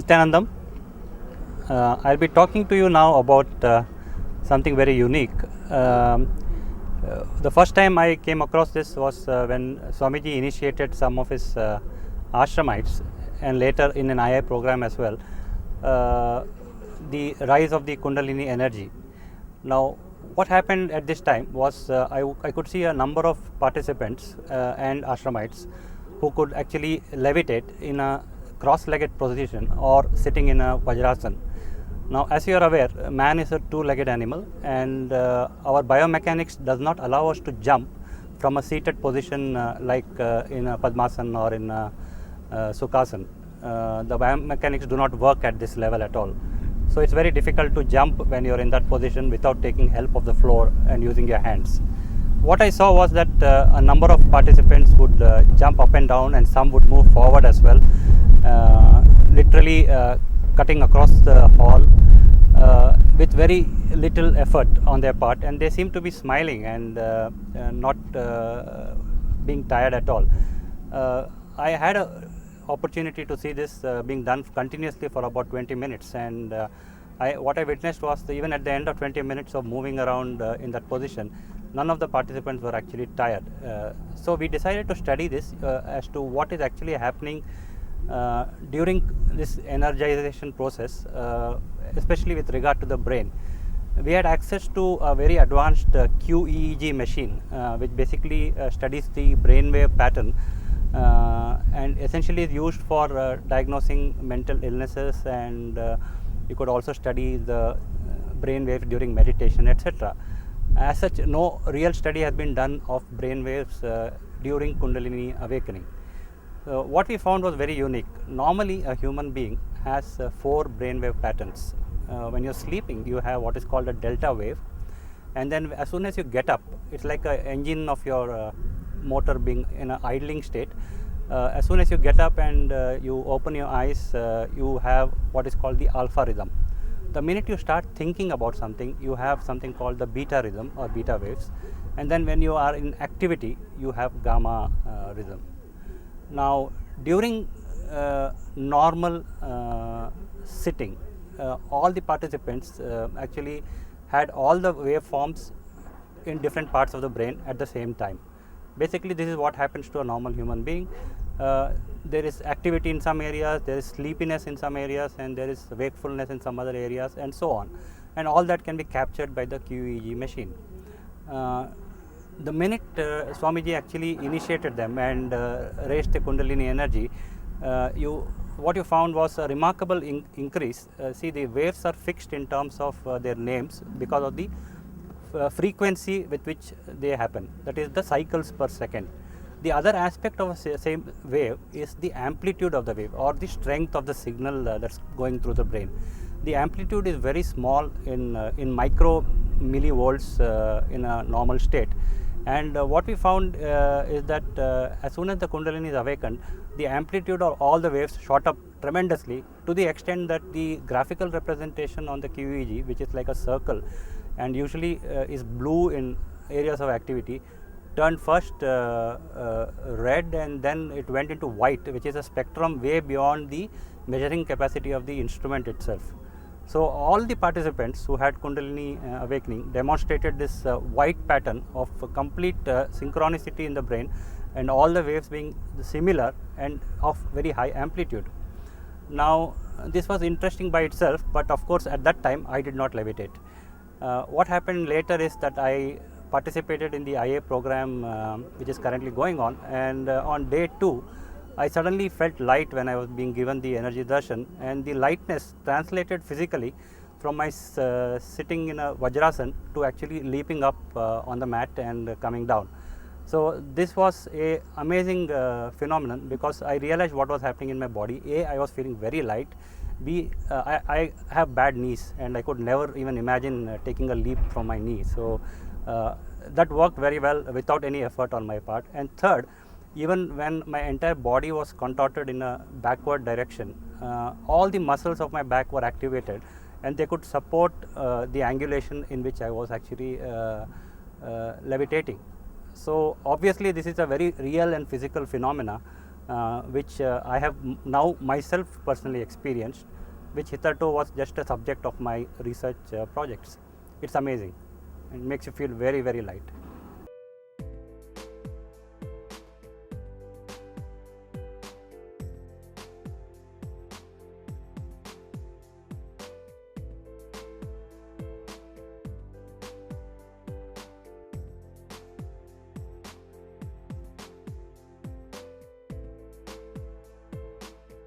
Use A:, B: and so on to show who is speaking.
A: Nithyanandam. I'll be talking to you now about something very unique. The first time I came across this was when Swamiji initiated some of his ashramites, and later in an IA program as well, the rise of the Kundalini energy. Now, what happened at this time was I could see a number of participants and ashramites who could actually levitate in a cross-legged position or sitting in a Vajrasana. Now, as you are aware, man is a two-legged animal, and our biomechanics does not allow us to jump from a seated position like in a Padmasana or in a Sukhasana. The biomechanics do not work at this level at all. So it's very difficult to jump when you're in that position without taking help of the floor and using your hands. What I saw was that a number of participants would jump up and down, and some would move forward as well, literally cutting across the hall with very little effort on their part, and they seem to be smiling and not being tired at all. I had an opportunity to see this being done continuously for about 20 minutes, and what I witnessed was even at the end of 20 minutes of moving around in that position, none of the participants were actually tired. So we decided to study this as to what is actually happening during this energization process, especially with regard to the brain. We had access to a very advanced QEEG machine, which basically studies the brainwave pattern and essentially is used for diagnosing mental illnesses, and you could also study the brain waves during meditation, etc. As such, no real study has been done of brain waves during Kundalini awakening. What we found was very unique. Normally, a human being has 4 brainwave patterns. When you're sleeping, you have what is called a delta wave, and then as soon as you get up, it's like an engine of your motor being in an idling state. As soon as you get up and you open your eyes, you have what is called the alpha rhythm. The minute you start thinking about something, you have something called the beta rhythm or beta waves, and then when you are in activity, you have gamma rhythm. Now, during normal sitting, all the participants actually had all the waveforms in different parts of the brain at the same time. Basically, this is what happens to a normal human being. There is activity in some areas, there is sleepiness in some areas, and there is wakefulness in some other areas, and so on. And all that can be captured by the QEEG machine. The minute Swamiji actually initiated them and raised the Kundalini energy, what you found was a remarkable increase. See, the waves are fixed in terms of their names because of the frequency with which they happen, that is the cycles per second. The other aspect of a same wave is the amplitude of the wave or the strength of the signal that's going through the brain. The amplitude is very small in micro millivolts in a normal state, and what we found is that as soon as the Kundalini is awakened, the amplitude of all the waves shot up tremendously, to the extent that the graphical representation on the QEEG, which is like a circle and usually is blue in areas of activity, turned first red, and then it went into white, which is a spectrum way beyond the measuring capacity of the instrument itself. So all the participants who had Kundalini awakening demonstrated this white pattern of complete synchronicity in the brain, and all the waves being similar and of very high amplitude. Now, this was interesting by itself, but of course at that time I did not levitate. What happened later is that I participated in the IA program which is currently going on, and on day 2 I suddenly felt light when I was being given the energy darshan, and the lightness translated physically from my sitting in a Vajrasana to actually leaping up on the mat and coming down. So this was a amazing phenomenon, because I realized what was happening in my body. A, I was feeling very light. B, I have bad knees, and I could never even imagine taking a leap from my knee. So that worked very well without any effort on my part. And third, even when my entire body was contorted in a backward direction, all the muscles of my back were activated, and they could support the angulation in which I was actually levitating. So obviously this is a very real and physical phenomena, which I have now myself personally experienced, which hitherto was just a subject of my research projects. It's amazing and makes you feel very, very light.